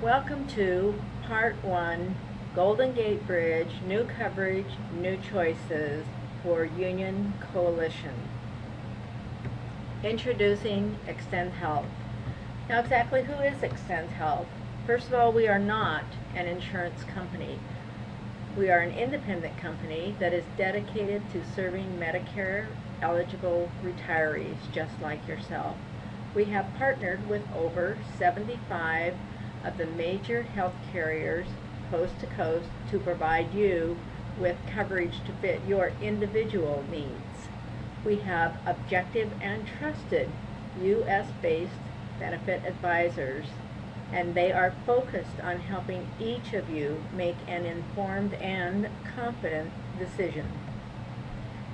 Welcome to Part 1, Golden Gate Bridge, New Coverage, New Choices for Union Coalition. Introducing Extend Health. Now exactly who is Extend Health? First of all, we are not an insurance company. We are an independent company that is dedicated to serving Medicare eligible retirees just like yourself. We have partnered with over 75 of the major health carriers coast to coast to provide you with coverage to fit your individual needs. We have objective and trusted U.S.-based benefit advisors, and they are focused on helping each of you make an informed and confident decision.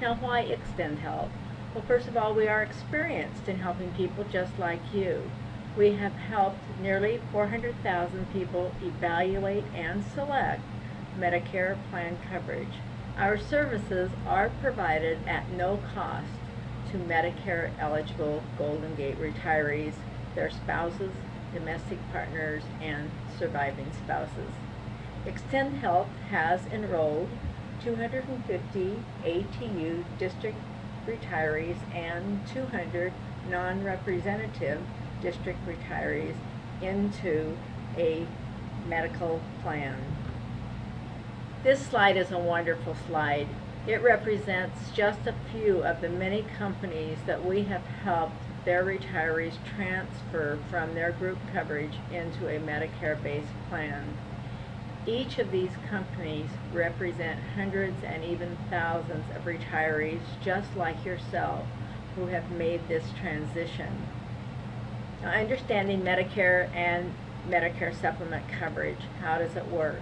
Now, why Extend Health? Well, first of all, we are experienced in helping people just like you. We have helped nearly 400,000 people evaluate and select Medicare plan coverage. Our services are provided at no cost to Medicare eligible Golden Gate retirees, their spouses, domestic partners, and surviving spouses. Extend Health has enrolled 250 ATU district retirees and 200 non-representative district retirees into a medical plan. This slide is a wonderful slide. It represents just a few of the many companies that we have helped their retirees transfer from their group coverage into a Medicare-based plan. Each of these companies represent hundreds and even thousands of retirees just like yourself who have made this transition. Now, understanding Medicare and Medicare supplement coverage, how does it work?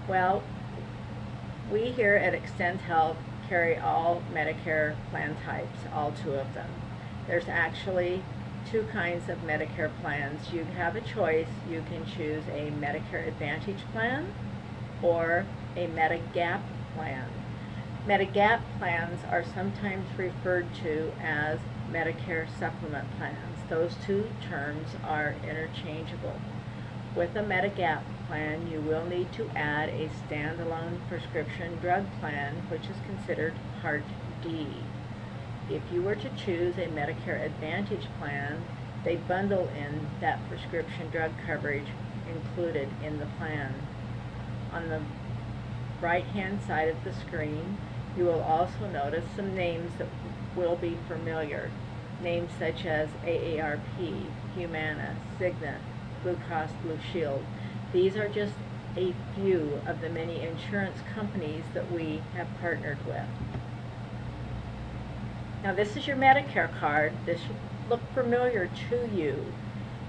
Well, we here at Extend Health carry all Medicare plan types, all two of them. There's actually two kinds of Medicare plans. You have a choice. You can choose a Medicare Advantage plan or a Medigap plan. Medigap plans are sometimes referred to as Medicare supplement plans. Those two terms are interchangeable. With a Medigap plan, you will need to add a standalone prescription drug plan, which is considered Part D. If you were to choose a Medicare Advantage plan, they bundle in that prescription drug coverage included in the plan. On the right-hand side of the screen, you will also notice some names that will be familiar. Names such as AARP, Humana, Cigna, Blue Cross Blue Shield. These are just a few of the many insurance companies that we have partnered with. Now, this is your Medicare card. This should look familiar to you,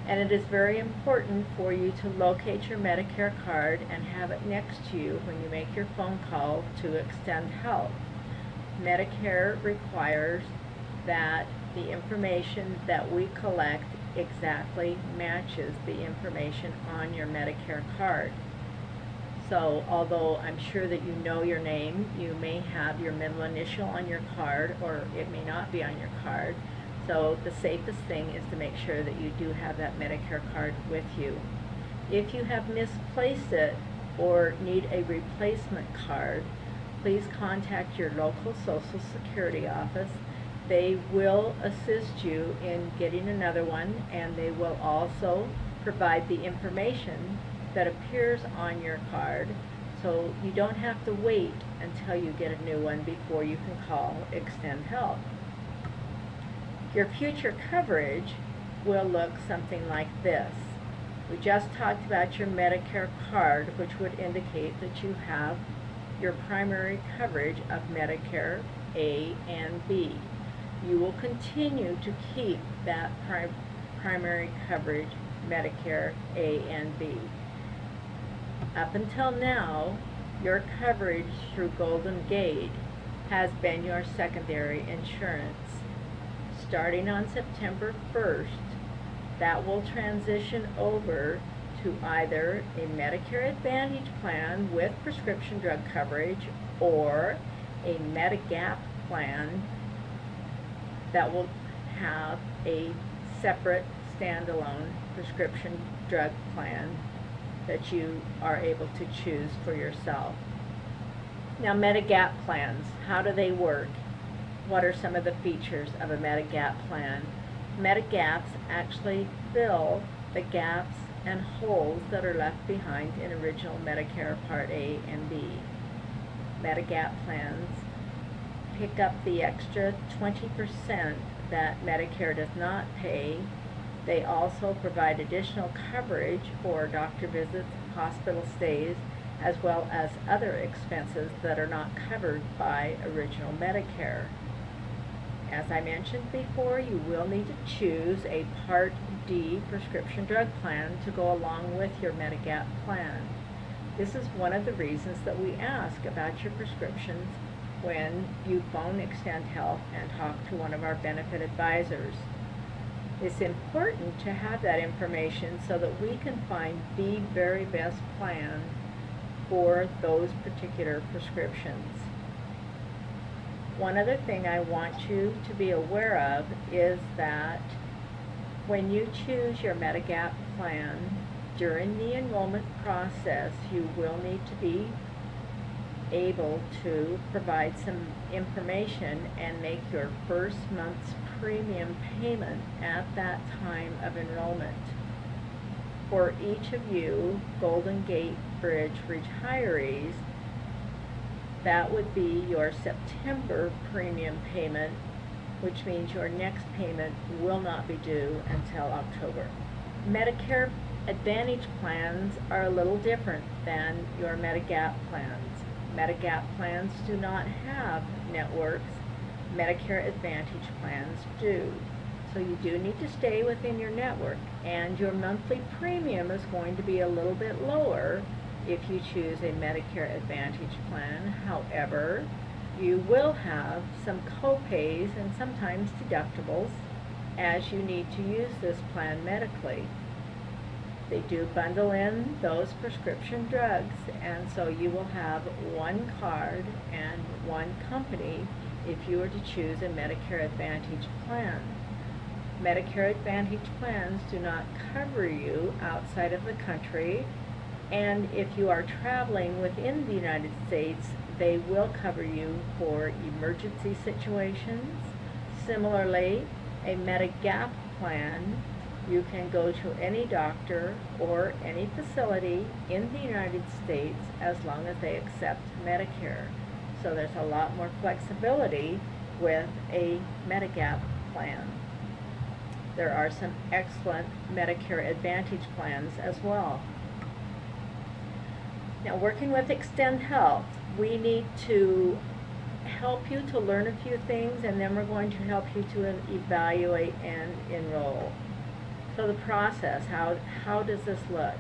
and it is very important for you to locate your Medicare card and have it next to you when you make your phone call to Extend Health. Medicare requires that the information that we collect exactly matches the information on your Medicare card. So although I'm sure that you know your name, you may have your middle initial on your card, or it may not be on your card. So the safest thing is to make sure that you do have that Medicare card with you. If you have misplaced it or need a replacement card, please contact your local Social Security office. They will assist you in getting another one, and they will also provide the information that appears on your card, so you don't have to wait until you get a new one before you can call Extend Health. Your future coverage will look something like this. We just talked about your Medicare card, which would indicate that you have your primary coverage of Medicare A and B. You will continue to keep that primary coverage, Medicare A and B. Up until now, your coverage through Golden Gate has been your secondary insurance. Starting on September 1st, that will transition over to either a Medicare Advantage plan with prescription drug coverage or a Medigap plan that will have a separate standalone prescription drug plan that you are able to choose for yourself. Now, Medigap plans, how do they work? What are some of the features of a Medigap plan? Medigaps actually fill the gaps and holes that are left behind in original Medicare Part A and B. Medigap plans pick up the extra 20% that Medicare does not pay. They also provide additional coverage for doctor visits, hospital stays, as well as other expenses that are not covered by original Medicare. As I mentioned before, you will need to choose a Part D prescription drug plan to go along with your Medigap plan. This is one of the reasons that we ask about your prescriptions when you phone Extend Health and talk to one of our benefit advisors. It's important to have that information so that we can find the very best plan for those particular prescriptions. One other thing I want you to be aware of is that when you choose your Medigap plan, during the enrollment process, you will need to be able to provide some information and make your first month's premium payment at that time of enrollment. For each of you Golden Gate Bridge retirees, that would be your September premium payment, which means your next payment will not be due until October. Medicare Advantage plans are a little different than your Medigap plans. Medigap plans do not have networks. Medicare Advantage plans do. So you do need to stay within your network, and your monthly premium is going to be a little bit lower if you choose a Medicare Advantage plan. However, you will have some co-pays and sometimes deductibles as you need to use this plan medically. They do bundle in those prescription drugs, and so you will have one card and one company if you were to choose a Medicare Advantage plan. Medicare Advantage plans do not cover you outside of the country, and if you are traveling within the United States, they will cover you for emergency situations. Similarly, a Medigap plan, you can go to any doctor or any facility in the United States as long as they accept Medicare. So there's a lot more flexibility with a Medigap plan. There are some excellent Medicare Advantage plans as well. Now, working with Extend Health, we need to help you to learn a few things, and then we're going to help you to evaluate and enroll. So the process, how does this look?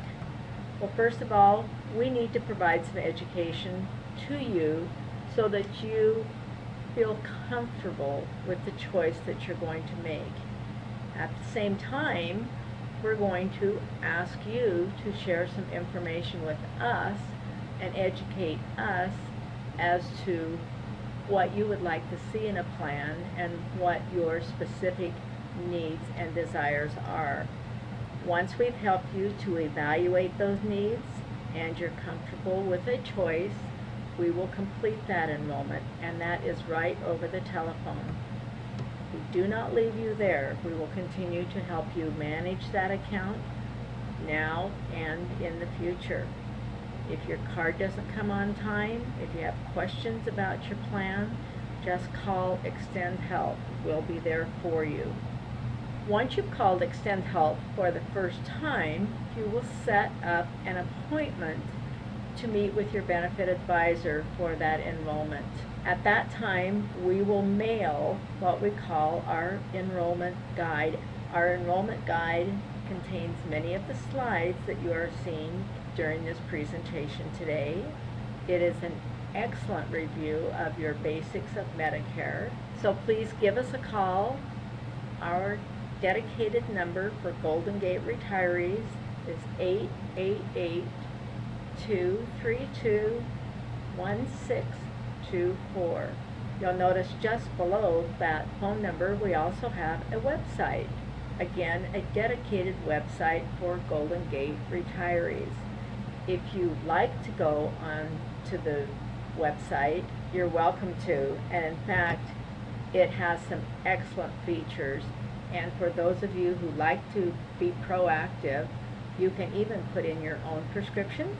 Well, first of all, we need to provide some education to you so that you feel comfortable with the choice that you're going to make. At the same time, we're going to ask you to share some information with us and educate us as to what you would like to see in a plan and what your specific needs and desires are. Once we've helped you to evaluate those needs and you're comfortable with a choice, we will complete that enrollment, and that is right over the telephone. We do not leave you there. We will continue to help you manage that account now and in the future. If your card doesn't come on time, if you have questions about your plan, just call Extend Health. We'll be there for you. Once you've called Extend Health for the first time, you will set up an appointment to meet with your benefit advisor for that enrollment. At that time, we will mail what we call our enrollment guide. Our enrollment guide contains many of the slides that you are seeing during this presentation today. It is an excellent review of your basics of Medicare. So please give us a call. Our dedicated number for Golden Gate retirees is 888-232-1624. You'll notice just below that phone number we also have a website. Again, a dedicated website for Golden Gate retirees. If you'd like to go on to the website, you're welcome to. And in fact, it has some excellent features. And for those of you who like to be proactive, you can even put in your own prescriptions.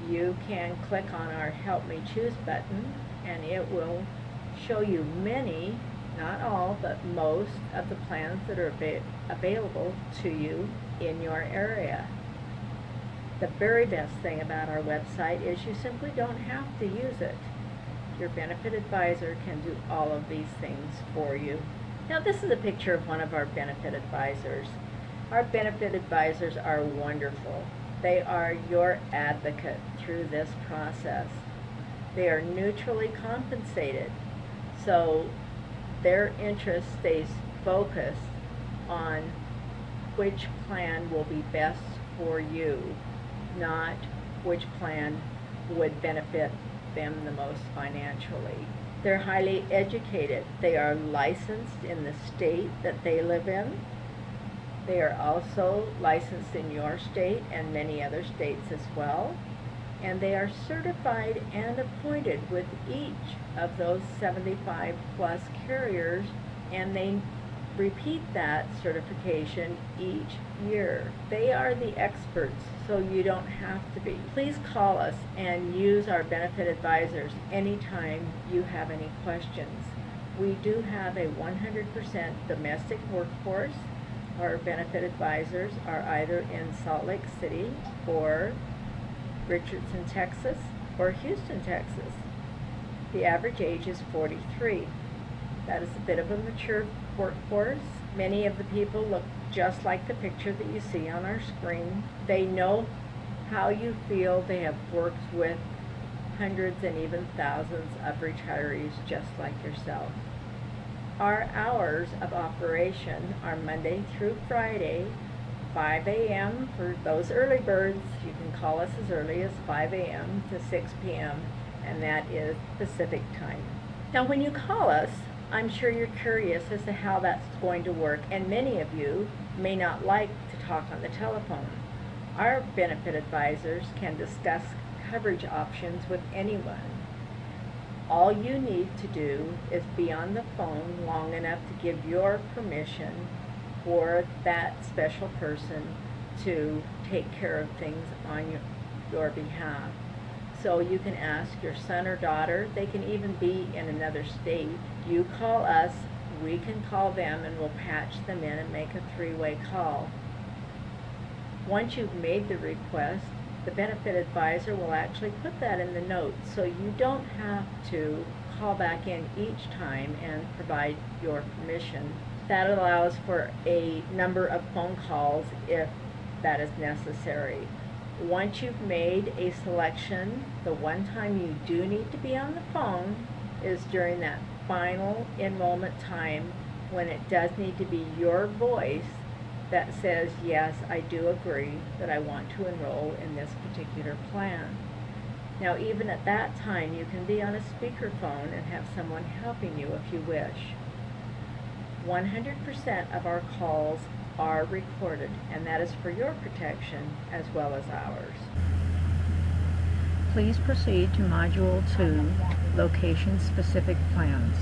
You can click on our Help Me Choose button, and it will show you many, not all, but most of the plans that are available to you in your area. The very best thing about our website is you simply don't have to use it. Your benefit advisor can do all of these things for you. Now, this is a picture of one of our benefit advisors. Our benefit advisors are wonderful. They are your advocate through this process. They are neutrally compensated, so their interest stays focused on which plan will be best for you, not which plan would benefit them the most financially. They're highly educated. They are licensed in the state that they live in. They are also licensed in your state and many other states as well. And they are certified and appointed with each of those 75 plus carriers, and they repeat that certification each year. They are the experts, so you don't have to be. Please call us and use our benefit advisors anytime you have any questions. We do have a 100% domestic workforce. Our benefit advisors are either in Salt Lake City or Richardson, Texas, or Houston, Texas. The average age is 43. That is a bit of a mature workforce. Many of the people look just like the picture that you see on our screen. They know how you feel. They have worked with hundreds and even thousands of retirees just like yourself. Our hours of operation are Monday through Friday, 5 a.m. for those early birds. You can call us as early as 5 a.m. to 6 p.m. and that is Pacific time. Now, when you call us, I'm sure you're curious as to how that's going to work, and many of you may not like to talk on the telephone. Our benefit advisors can discuss coverage options with anyone. All you need to do is be on the phone long enough to give your permission for that special person to take care of things on your behalf. So you can ask your son or daughter. They can even be in another state. You call us, we can call them, and we'll patch them in and make a three-way call. Once you've made the request, the benefit advisor will actually put that in the notes, so you don't have to call back in each time and provide your permission. That allows for a number of phone calls if that is necessary. Once you've made a selection, the one time you do need to be on the phone is during that final enrollment time, when it does need to be your voice that says, yes, I do agree that I want to enroll in this particular plan. Now, even at that time, you can be on a speakerphone and have someone helping you if you wish. 100% of our calls are recorded, and that is for your protection as well as ours. Please proceed to Module 2, Location-Specific Plans.